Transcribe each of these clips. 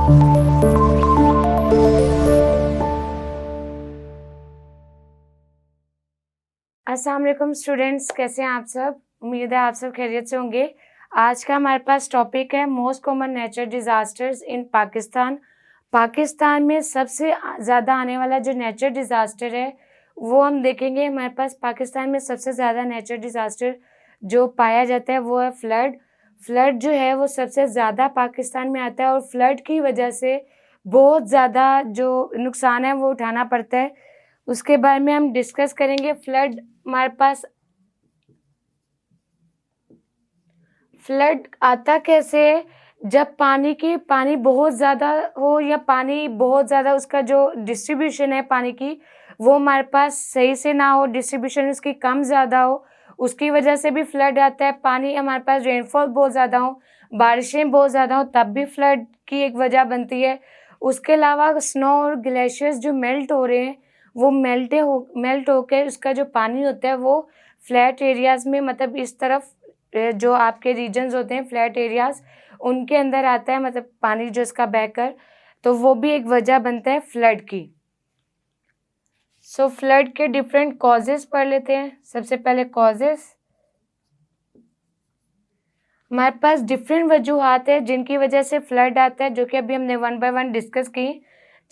अस्सलाम वालेकुम स्टूडेंट्स, कैसे हैं आप सब। उम्मीद है आप सब खैरियत से होंगे। आज का हमारे पास टॉपिक है मोस्ट कॉमन नेचुरल डिज़ास्टर्स इन पाकिस्तान। पाकिस्तान में सबसे ज़्यादा आने वाला जो नेचुरल डिज़ास्टर है वो हम देखेंगे। हमारे पास पाकिस्तान में सबसे ज़्यादा नेचुरल डिज़ास्टर जो पाया जाता है वो है फ्लड। फ्लड जो है वो सबसे ज़्यादा पाकिस्तान में आता है और फ्लड की वजह से बहुत ज़्यादा जो नुकसान है वो उठाना पड़ता है। उसके बारे में हम डिस्कस करेंगे। हमारे पास फ्लड आता कैसे है, जब पानी बहुत ज़्यादा हो या पानी बहुत ज़्यादा उसका जो डिस्ट्रीब्यूशन है पानी की वो हमारे पास सही से ना हो, डिस्ट्रीब्यूशन उसकी कम ज़्यादा हो, उसकी वजह से भी फ्लड आता है। पानी हमारे पास रेनफॉल बहुत ज़्यादा हो, बारिशें बहुत ज़्यादा हो, तब भी फ्लड की एक वजह बनती है। उसके अलावा स्नो और ग्लेशियर्स जो मेल्ट हो रहे हैं वो मेल्ट होकर उसका जो पानी होता है वो फ्लैट एरियाज़ में, मतलब इस तरफ जो आपके रीजन्स होते हैं फ्लैट एरियाज़ उनके अंदर आता है, मतलब पानी जो इसका बहकर, तो वो भी एक वजह बनता है फ्लड की। सो फ्लड के डिफरेंट कॉजेज़ पढ़ लेते हैं। सबसे पहले कॉजेज़, हमारे पास डिफरेंट वजूहात है जिनकी वजह से फ्लड आता है, जो कि अभी हमने वन बाय वन डिस्कस की।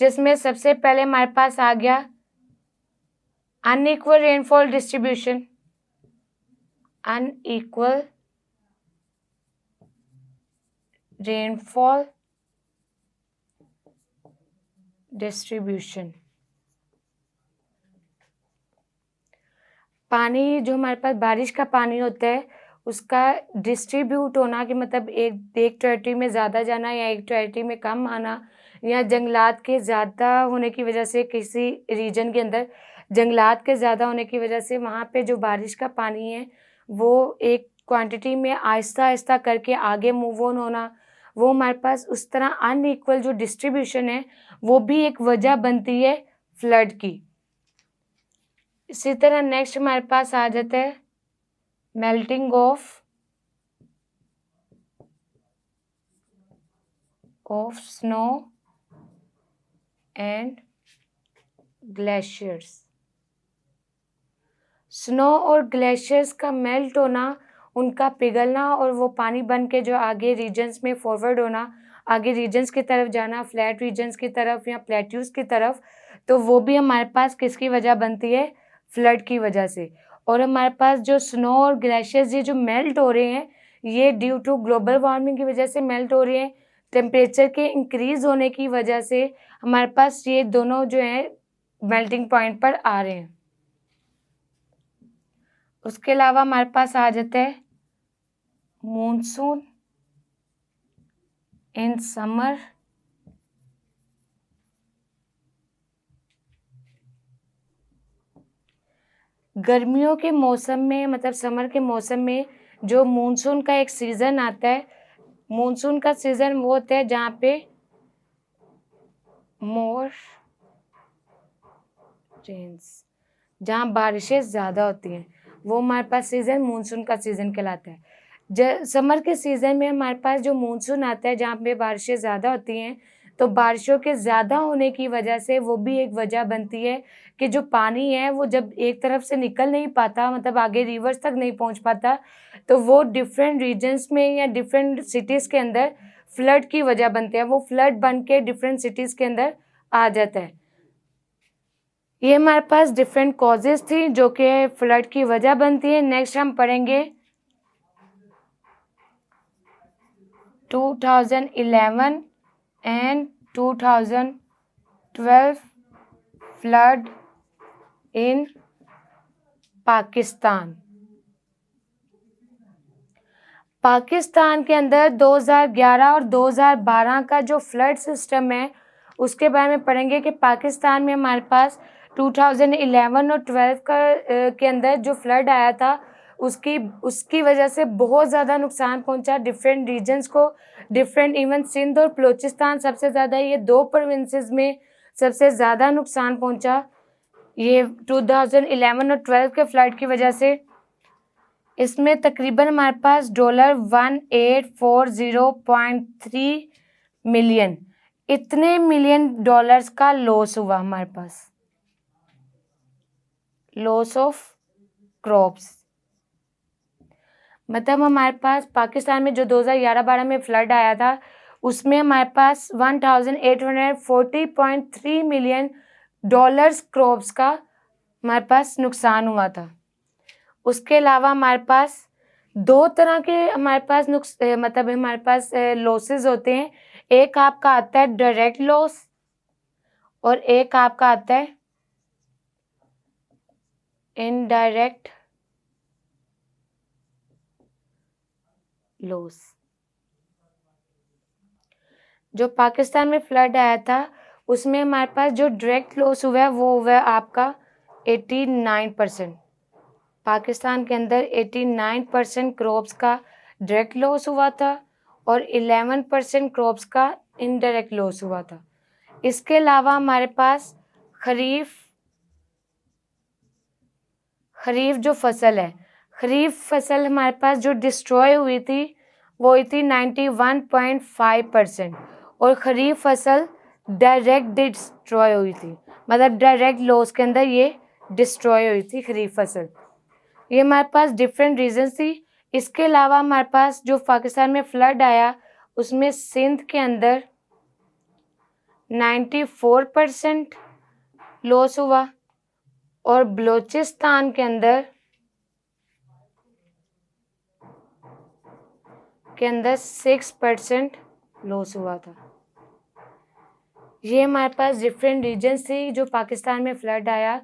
जिसमें सबसे पहले हमारे पास आ गया unequal rainfall distribution. Unequal rainfall distribution, पानी जो हमारे पास बारिश का पानी होता है उसका डिस्ट्रीब्यूट होना, कि मतलब एक टेरिटरी में ज़्यादा जाना या एक टेरिटरी में कम आना, या जंगलात के ज़्यादा होने की वजह से किसी रीजन के अंदर जंगलात के ज़्यादा होने की वजह से वहाँ पे जो बारिश का पानी है वो एक क्वांटिटी में आहिस्ता आहिस्ता करके आगे मूव ऑन होना, वो हमारे पास उस तरह अनइक्वल जो डिस्ट्रीब्यूशन है वो भी एक वजह बनती है फ्लड की। इसी तरह नेक्स्ट हमारे पास आ जाता है melting of snow and glaciers. Snow और ग्लेशियर्स का मेल्ट होना, उनका पिघलना और वो पानी बन के जो आगे रीजन्स में फॉरवर्ड होना, आगे रीजन्स की तरफ जाना, फ्लैट रीजन्स की तरफ या प्लेट्यूज की तरफ, तो वो भी हमारे पास किसकी वजह बनती है, फ्लड की वजह से। और हमारे पास जो स्नो और ग्लेशियर्स ये जो मेल्ट हो रहे हैं ये ड्यू टू ग्लोबल वार्मिंग की वजह से मेल्ट हो रहे हैं। टेम्परेचर के इंक्रीज होने की वजह से हमारे पास ये दोनों जो हैं मेल्टिंग पॉइंट पर आ रहे हैं। उसके अलावा हमारे पास आ जाता है मॉनसून इन समर। गर्मियों के मौसम में, मतलब समर के मौसम में जो मॉनसून का एक सीज़न आता है, मॉनसून का सीज़न वो होता है जहाँ पे मोर रेन्स, जहाँ बारिशें ज़्यादा होती हैं, वो हमारे पास सीज़न मॉनसून का सीज़न कहलाता है। समर के सीज़न में हमारे पास जो मॉनसून आता है जहाँ पे बारिशें ज़्यादा होती हैं, तो बारिशों के ज़्यादा होने की वजह से वो भी एक वजह बनती है कि जो पानी है वो जब एक तरफ से निकल नहीं पाता, मतलब आगे रिवर्स तक नहीं पहुँच पाता, तो वो डिफरेंट रीजन्स में या डिफरेंट सिटीज़ के अंदर फ्लड की वजह बनते हैं। वो फ्लड बन के डिफरेंट सिटीज़ के अंदर आ जाता है। ये हमारे पास डिफरेंट कॉजेज़ थी जो कि फ्लड की वजह बनती है। नेक्स्ट हम पढ़ेंगे 2011 एंड 2012 फ्लड इन पाकिस्तान। पाकिस्तान के अंदर 2011 और 2012 का जो फ्लड सिस्टम है उसके बारे में पढ़ेंगे कि पाकिस्तान में हमारे पास 2011 और 12 के अंदर जो फ्लड आया था उसकी वजह से बहुत ज़्यादा नुकसान पहुंचा डिफरेंट रीजन्स को, डिफरेंट, इवन सिंध और बलूचिस्तान सबसे ज़्यादा, ये दो प्रोविंसेस में सबसे ज़्यादा नुकसान पहुंचा ये 2011 और 12 के फ्लड की वजह से। इसमें तकरीबन हमारे पास $1840.3 मिलियन इतने मिलियन डॉलर्स का लॉस हुआ हमारे पास, लॉस ऑफ क्रॉप्स। मतलब हमारे पास पाकिस्तान में जो 2011-12 में फ्लड आया था उसमें हमारे पास 1840.3 मिलियन डॉलर्स क्रॉप्स का हमारे पास नुकसान हुआ था। उसके अलावा हमारे पास दो तरह के हमारे पास मतलब हमारे पास लॉसेस होते हैं। एक आपका आता है डायरेक्ट लॉस और एक आपका आता है इनडायरेक्ट लॉस। जो पाकिस्तान में फ्लड आया था उसमें हमारे पास जो डायरेक्ट लॉस हुआ है वो हुआ है आपका 89%। पाकिस्तान के अंदर 89% क्रॉप्स का डायरेक्ट लॉस हुआ था और 11% क्रॉप्स का इनडायरेक्ट लॉस हुआ था। इसके अलावा हमारे पास खरीफ जो फसल है, खरीफ फसल हमारे पास जो डिस्ट्रॉय हुई थी वो हुई थी 91.5% और खरीफ फसल डायरेक्ट डिस्ट्रॉय हुई थी, मतलब डायरेक्ट लॉस के अंदर ये डिस्ट्रॉय हुई थी खरीफ फसल। ये हमारे पास डिफरेंट रीजंस थी। इसके अलावा हमारे पास जो पाकिस्तान में फ्लड आया उसमें सिंध के अंदर 94% लॉस हुआ और बलूचिस्तान के अंदर 6% लॉस हुआ था। ये हमारे पास डिफरेंट रीजन्स थी जो पाकिस्तान में फ्लड आया,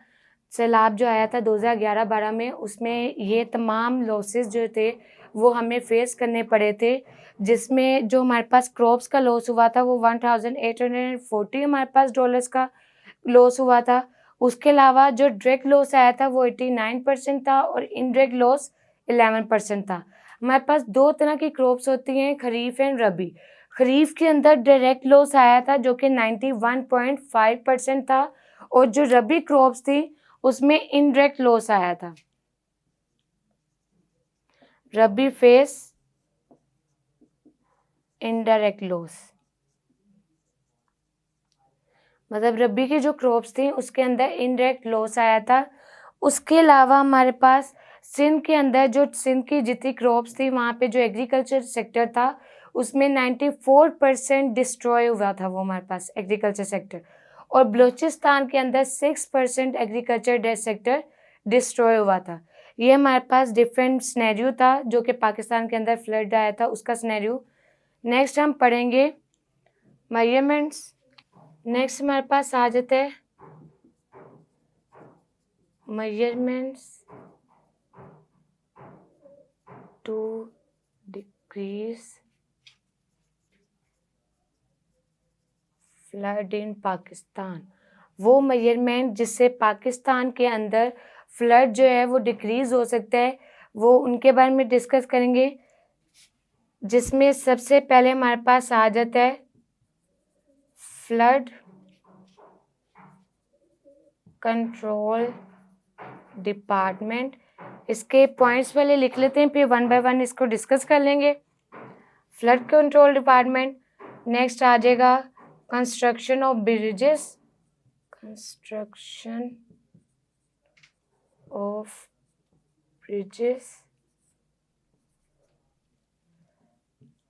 सैलाब जो आया था 2011-12 में, उसमें ये तमाम लॉसेस जो थे वो हमें फेस करने पड़े थे। जिसमें जो हमारे पास क्रॉप्स का लॉस हुआ था वो 1840 हमारे पास डॉलर्स का लॉस हुआ था। उसके अलावा जो डायरेक्ट लॉस आया था वो 89% था और इनडायरेक्ट लॉस 11% था। हमारे पास दो तरह की क्रॉप्स होती हैं, खरीफ एंड रबी। खरीफ के अंदर डायरेक्ट लॉस आया था जो कि 91.5% था और जो रबी क्रॉप्स थी उसमें इनडायरेक्ट लॉस आया था। रबी फेस इनडायरेक्ट लॉस, मतलब रबी की जो क्रॉप्स थी उसके अंदर इनडायरेक्ट लॉस आया था। उसके अलावा हमारे पास सिंध के अंदर जो सिंध की जितनी क्रॉप्स थी वहाँ पे जो एग्रीकल्चर सेक्टर था उसमें 94% डिस्ट्रॉय हुआ था वो हमारे पास एग्रीकल्चर सेक्टर, और बलूचिस्तान के अंदर 6% एग्रीकल्चर सेक्टर डिस्ट्रॉय हुआ था। ये हमारे पास डिफरेंट सिनेरियो था जो कि पाकिस्तान के अंदर फ्लड आया था उसका सिनेरियो। नेक्स्ट हम पढ़ेंगे मेजरमेंट्स। नेक्स्ट हमारे पास आ जाता है मेजरमेंट्स टू डिक्रीज फ्लड इन पाकिस्तान। वो मेजरमेंट जिससे पाकिस्तान के अंदर फ्लड जो है वो डिक्रीज हो सकता है, वो उनके बारे में डिस्कस करेंगे। जिसमें सबसे पहले हमारे पास आ जाता है फ्लड कंट्रोल डिपार्टमेंट। इसके पॉइंट्स पहले लिख लेते हैं फिर वन बाय वन इसको डिस्कस कर लेंगे। फ्लड कंट्रोल डिपार्टमेंट, नेक्स्ट आ जाएगा construction of bridges, construction of bridges.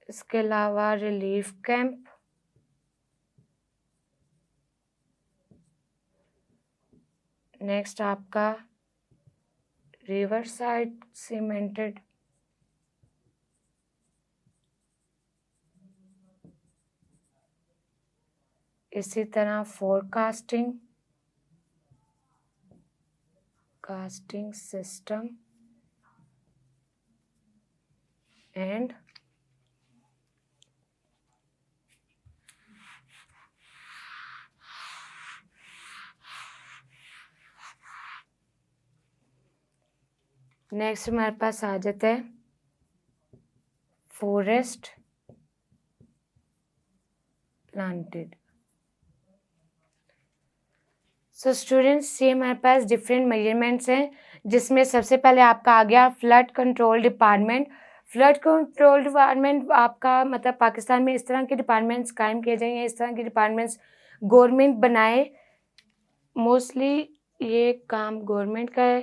इसके अलावा रिलीफ कैंप, नेक्स्ट आपका रिवर साइड सीमेंटेड, इसी तरह फोरकास्टिंग सिस्टम एंड नेक्स्ट हमारे पास आ जाता है फॉरेस्ट प्लांटेड। सो स्टूडेंट्स ये हमारे पास डिफरेंट मेजरमेंट्स हैं जिसमें सबसे पहले आपका आ गया flood control department. Flood control department आपका मतलब पाकिस्तान में इस तरह के डिपार्टमेंट्स कायम किए जाएँ या इस तरह के डिपार्टमेंट्स गवर्नमेंट बनाए। मोस्टली ये काम गवर्नमेंट का है।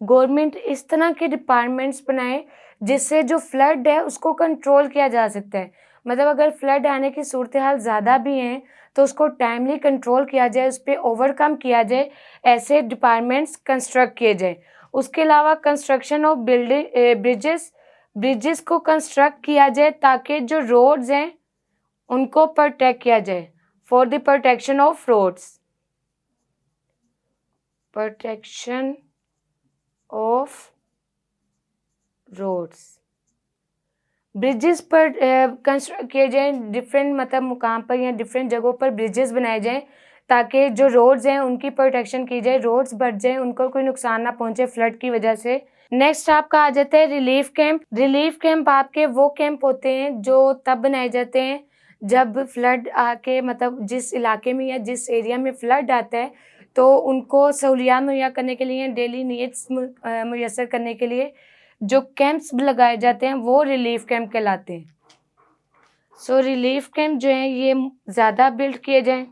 गवर्नमेंट इस तरह के डिपार्टमेंट्स बनाए जिससे जो फ्लड है उसको कंट्रोल किया जा सकता है। मतलब अगर फ्लड आने की सूरत हाल ज़्यादा भी हैं तो उसको टाइमली कंट्रोल किया जाए, उस पे ओवरकम किया जाए, ऐसे डिपार्टमेंट्स कंस्ट्रक्ट किए जाएँ। उसके अलावा कंस्ट्रक्शन ऑफ ब्रिजेस को कंस्ट्रक्ट किया जाए ताकि जो रोड्स हैं उनको प्रोटेक्ट किया जाए। For the protection of roads, protection of roads, bridges पर कंस्ट्रक्ट किए जाएँ, डिफरेंट मतलब मुकाम पर या डिफरेंट जगहों पर ब्रिजेस बनाए जाएँ ताकि जो रोड्स हैं उनकी प्रोटेक्शन की जाए, रोड्स बच जाएँ, उनको कोई नुकसान ना पहुँचे फ्लड की वजह से। नेक्स्ट आपका आ जाता है रिलीफ कैंप। रिलीफ कैंप आपके वो कैंप होते हैं जो तब बनाए जाते हैं जब फ्लड आके मतलब जिस इलाके में या जिस एरिया में फ्लड आता है तो उनको सहूलियात मुहैया करने के लिए, डेली नीड्स मुयस्सर करने के लिए जो कैंप्स लगाए जाते हैं वो रिलीफ कैंप कहलाते हैं। सो रिलीफ कैंप जो हैं ये ज़्यादा बिल्ड किए जाएँ।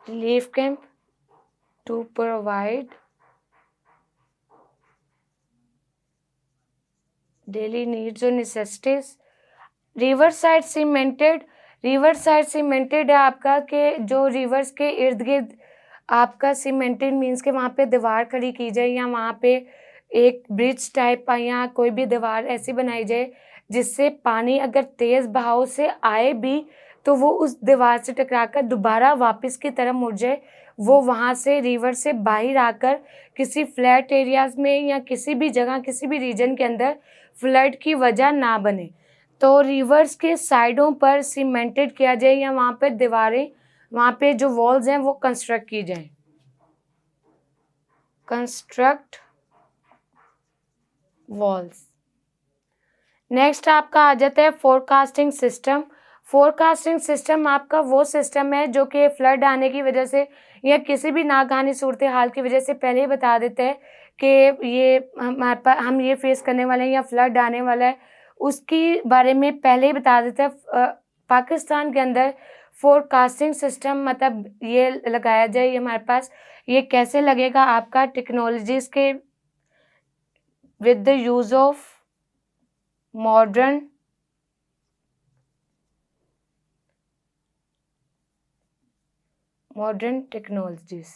Relief camp two provide daily needs और नेसेसिटीज। रिवर साइड सीमेंटेड है आपका कि जो रिवर्स के इर्द गिर्द आपका सीमेंटेड मीन्स के वहाँ पे दीवार खड़ी की जाए या वहाँ पे एक ब्रिज टाइप या कोई भी दीवार ऐसी बनाई जाए जिससे पानी अगर तेज़ बहाव से आए भी तो वो उस दीवार से टकराकर दोबारा वापस की तरफ मुड़ जाए, वो वहाँ से रिवर से बाहर आकर किसी फ्लैट एरियाज़ में या किसी भी जगह किसी भी रीजन के अंदर फ्लड की वजह ना बने। तो रिवर्स के साइडों पर सीमेंटेड किया जाए या वहाँ पे दीवारें, वहाँ पे जो वॉल्स हैं वो कंस्ट्रक्ट की जाएँ। Construct walls. नेक्स्ट आपका आ जाता है फोरकास्टिंग सिस्टम। फोरकास्टिंग सिस्टम आपका वो सिस्टम है जो कि फ्लड आने की वजह से या किसी भी नागहानी सूरत हाल की वजह से पहले ही बता देता है कि ये हमारे पास हम ये फेस करने वाले हैं या फ्लड आने वाला है, उसकी बारे में पहले ही बता देता है। पाकिस्तान के अंदर फोरकास्टिंग सिस्टम मतलब ये लगाया जाए, ये हमारे पास ये कैसे लगेगा आपका टेक्नोलॉजीज़ के with the use of modern technologies.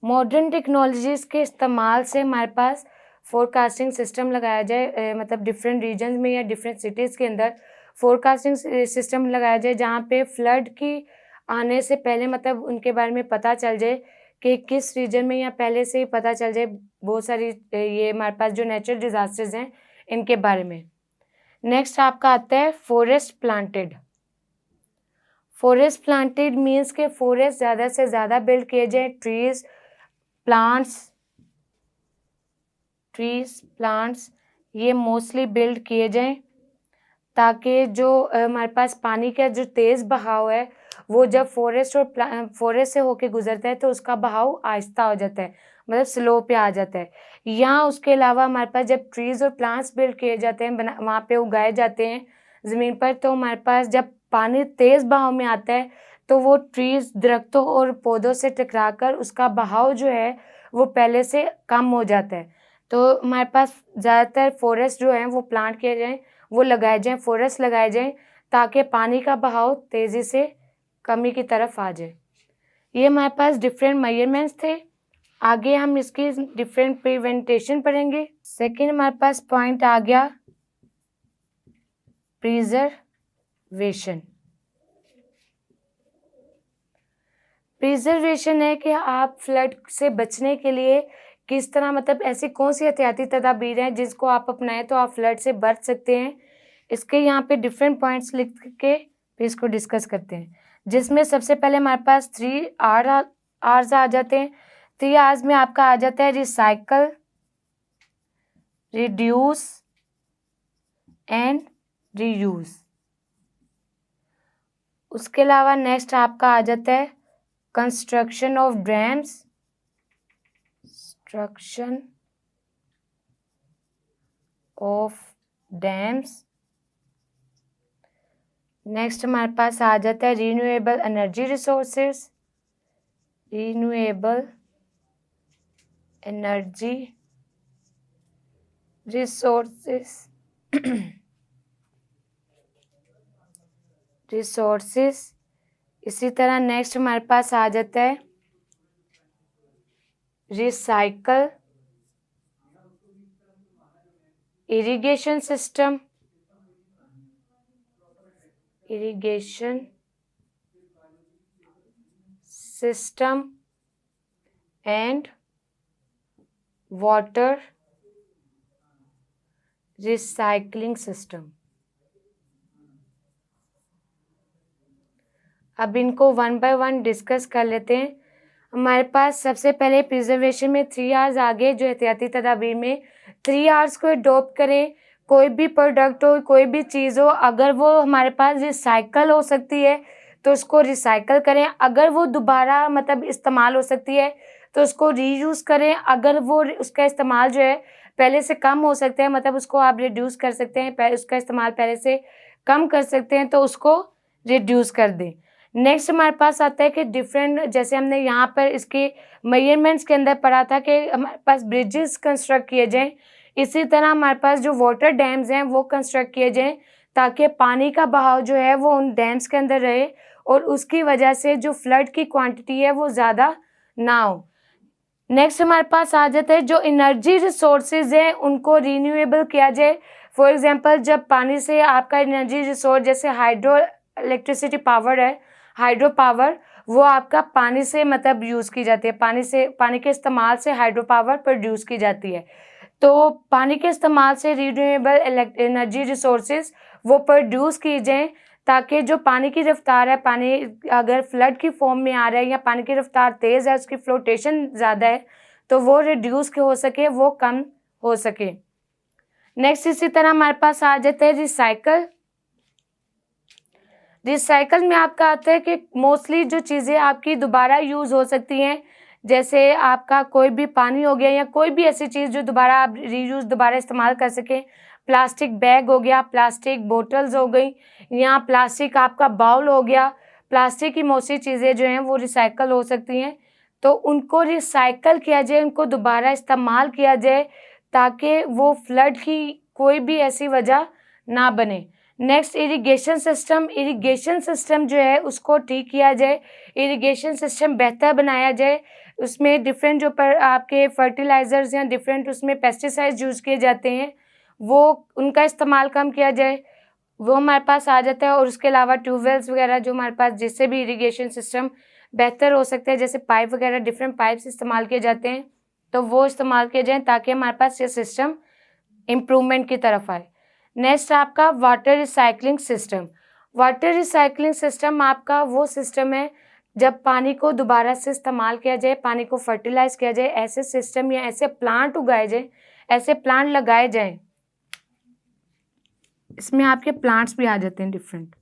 Modern technologies के इस्तेमाल से हमारे पास फोरकास्टिंग सिस्टम लगाया जाए, मतलब डिफरेंट रीजन्स में या डिफरेंट सिटीज़ के अंदर फोरकास्टिंग सिस्टम लगाया जाए जहाँ पे फ्लड की आने से पहले मतलब उनके बारे में पता चल जाए कि किस रीजन में या पहले से ही पता चल जाए बहुत सारी ये हमारे पास जो नेचुरल डिज़ास्टर्स हैं इनके बारे में। नेक्स्ट आपका आता है forest planted. Forest planted means के फॉरेस्ट ज़्यादा से ज़्यादा बिल्ड किए जाए, ट्रीज़ प्लांट्स ये मोस्टली बिल्ड किए जाएं ताकि जो हमारे पास पानी का जो तेज़ बहाव है वो जब फॉरेस्ट से होके गुजरता है तो उसका बहाव आहिस्ता हो जाता है, मतलब स्लो पे आ जाता है। यहाँ उसके अलावा हमारे पास जब ट्रीज़ और प्लांट्स बिल्ड किए जाते हैं, वहाँ पे उगाए जाते हैं ज़मीन पर, तो हमारे पास जब पानी तेज़ बहाव में आता है तो वो ट्रीज़ दरख्तों और पौधों से टकराकर उसका बहाव जो है वो पहले से कम हो जाता है। तो हमारे पास ज़्यादातर फॉरेस्ट जो हैं वो प्लांट किए जाएँ, वो लगाए जाएँ, फॉरेस्ट लगाए जाएँ ताकि पानी का बहाव तेज़ी से कमी की तरफ आ जाए। ये हमारे पास डिफरेंट मेजरमेंट्स थे। आगे हम इसकी डिफरेंट प्रिवेंटेशन पढ़ेंगे। सेकंड हमारे पास पॉइंट आ गया प्रिजर्वेशन। प्रिजर्वेशन है कि आप फ्लड से बचने के लिए किस तरह मतलब ऐसी कौन सी एहतियाती तदाबीर हैं जिसको आप अपनाएं तो आप फ्लड से बच सकते हैं। इसके यहाँ पे डिफरेंट पॉइंट्स लिख के फिर इसको डिस्कस करते हैं, जिसमें सबसे पहले हमारे पास 3 आर्स आ जाते हैं। 3 आर्स में आपका आ जाता है रिसाइकल, रिड्यूस एंड रीयूज़। उसके अलावा नेक्स्ट आपका आ जाता है construction of dams, construction of dams. Next हमारे पास आ जाता है renewable energy resources, renewable energy resources resources. इसी तरह नेक्स्ट हमारे पास आ जाता है recycle irrigation system, irrigation system and water recycling system. अब इनको वन बाय वन डिस्कस कर लेते हैं। हमारे पास सबसे पहले प्रिजर्वेशन में 3 R's आ गए, जो एहतियाती तदाबीर में 3 R's को अडॉप्ट करें। कोई भी प्रोडक्ट हो, कोई भी चीज़ हो, अगर वो हमारे पास रिसाइकल हो सकती है तो उसको रिसाइकल करें। अगर वो दोबारा मतलब इस्तेमाल हो सकती है तो उसको रीयूज़ करें। अगर वो उसका इस्तेमाल जो है पहले से कम हो सकता है, मतलब उसको आप रिड्यूस कर सकते हैं, उसका इस्तेमाल पहले से कम कर सकते हैं तो उसको रिड्यूस कर दें। नेक्स्ट हमारे पास आता है कि डिफरेंट, जैसे हमने यहाँ पर इसके मेजरमेंट्स के अंदर पढ़ा था कि हमारे पास ब्रिजेस कंस्ट्रक्ट किए जाएं, इसी तरह हमारे पास जो वाटर डैम्स हैं वो कंस्ट्रक्ट किए जाएं ताकि पानी का बहाव जो है वो उन डैम्स के अंदर रहे और उसकी वजह से जो फ्लड की क्वांटिटी है वो ज़्यादा ना हो। नेक्स्ट हमारे पास आ जाता है जो एनर्जी रिसोर्सेज हैं उनको रीन्यूएबल किया जाए। फॉर एग्जांपल, जब पानी से आपका एनर्जी रिसोर्स जैसे हाइड्रो इलेक्ट्रिसिटी पावर है, हाइड्रो पावर, वो आपका पानी से मतलब यूज़ की जाती है, पानी के इस्तेमाल से हाइड्रो पावर प्रोड्यूस की जाती है। तो पानी के इस्तेमाल से रीन्यूएबल एनर्जी रिसोर्सेज वो प्रोड्यूस की जाएँ ताकि जो पानी की रफ्तार है, पानी अगर फ्लड की फॉर्म में आ रहा है या पानी की रफ्तार तेज़ है, उसकी फ्लोटेशन ज़्यादा है, तो वो रिड्यूस हो सके, वो कम हो सके। नेक्स्ट इसी तरह हमारे पास आ जाता है रिसाइकल। रिसाइकल में आपका आता है कि मोस्टली जो चीज़ें आपकी दोबारा यूज़ हो सकती हैं, जैसे आपका कोई भी पानी हो गया या कोई भी ऐसी चीज़ जो दोबारा आप रीयूज़ दोबारा इस्तेमाल कर सकें। प्लास्टिक बैग हो गया, प्लास्टिक बोतल्स हो गई या प्लास्टिक आपका बाउल हो गया। प्लास्टिक की मोस्टली चीज़ें जो हैं वो रिसाइकल हो सकती हैं, तो उनको रिसाइकल किया जाए, उनको दोबारा इस्तेमाल किया जाए ताकि वो फ्लड की कोई भी ऐसी वजह ना बने। नेक्स्ट इरिगेशन सिस्टम जो है उसको ठीक किया जाए, इरिगेशन सिस्टम बेहतर बनाया जाए। उसमें डिफरेंट जो पर आपके फर्टिलाइज़र्स या डिफरेंट उसमें पेस्टिसाइड्स यूज़ किए जाते हैं, वो उनका इस्तेमाल कम किया जाए, वो हमारे पास आ जाता है। और उसके अलावा ट्यूबवेल्स वगैरह जो हमारे पास, जिससे भी इरिगेशन सिस्टम बेहतर हो सकता है, जैसे पाइप वगैरह डिफरेंट पाइप्स इस्तेमाल किए जाते हैं, तो वो इस्तेमाल किए जाएँ ताकि हमारे पास ये सिस्टम इम्प्रूवमेंट की तरफ आए। नेक्स्ट आपका water recycling system. Water recycling system आपका वो सिस्टम है जब पानी को दोबारा से इस्तेमाल किया जाए, पानी को फर्टिलाइज किया जाए, ऐसे सिस्टम या ऐसे प्लांट उगाए जाए, ऐसे प्लांट लगाए जाएं। इसमें आपके प्लांट्स भी आ जाते हैं डिफरेंट।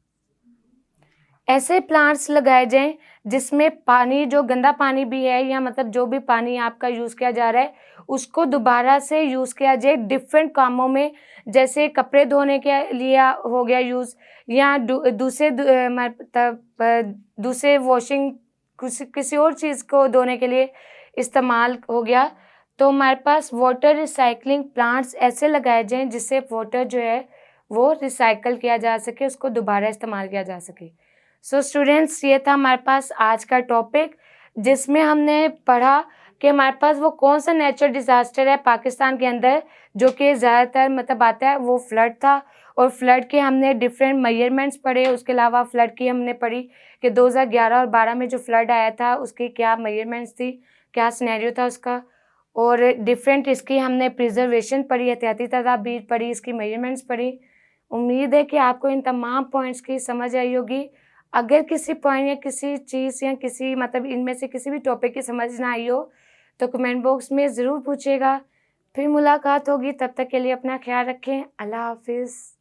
ऐसे प्लांट्स लगाए जाएं जिसमें पानी, जो गंदा पानी भी है या मतलब जो भी पानी आपका यूज़ किया जा रहा है, उसको दोबारा से यूज़ किया जाए डिफरेंट कामों में, जैसे कपड़े धोने के लिए हो गया यूज़, या दूसरे वॉशिंग, किसी और चीज़ को धोने के लिए इस्तेमाल हो गया। तो हमारे पास वाटर रिसाइकलिंग प्लांट्स ऐसे लगाए जाएँ जिससे वाटर जो है वो रिसाइकल किया जा सके, उसको दोबारा इस्तेमाल किया जा सके। सो स्टूडेंट्स, ये था हमारे पास आज का टॉपिक, जिसमें हमने पढ़ा कि हमारे पास वो कौन सा नेचुरल डिज़ास्टर है पाकिस्तान के अंदर जो कि ज़्यादातर मतलब आता है, वो फ्लड था। और फ्लड के हमने डिफरेंट मेजरमेंट्स पढ़े। उसके अलावा फ्लड की हमने पढ़ी कि 2011 और 12 में जो फ्लड आया था उसकी क्या मेजरमेंट्स थी, क्या सिनेरियो था उसका। और डिफरेंट इसकी हमने प्रिजर्वेशन पढ़ी, एहतियाती तदाबीर पढ़ी, इसकी मेजरमेंट्स पढ़ी। उम्मीद है कि आपको इन तमाम पॉइंट्स की समझ आई होगी। अगर किसी पॉइंट या किसी चीज़ या किसी मतलब इनमें से किसी भी टॉपिक की समझ ना आई हो तो कमेंट बॉक्स में ज़रूर पूछिएगा। फिर मुलाकात होगी, तब तक के लिए अपना ख्याल रखें। अल्लाह हाफिज़।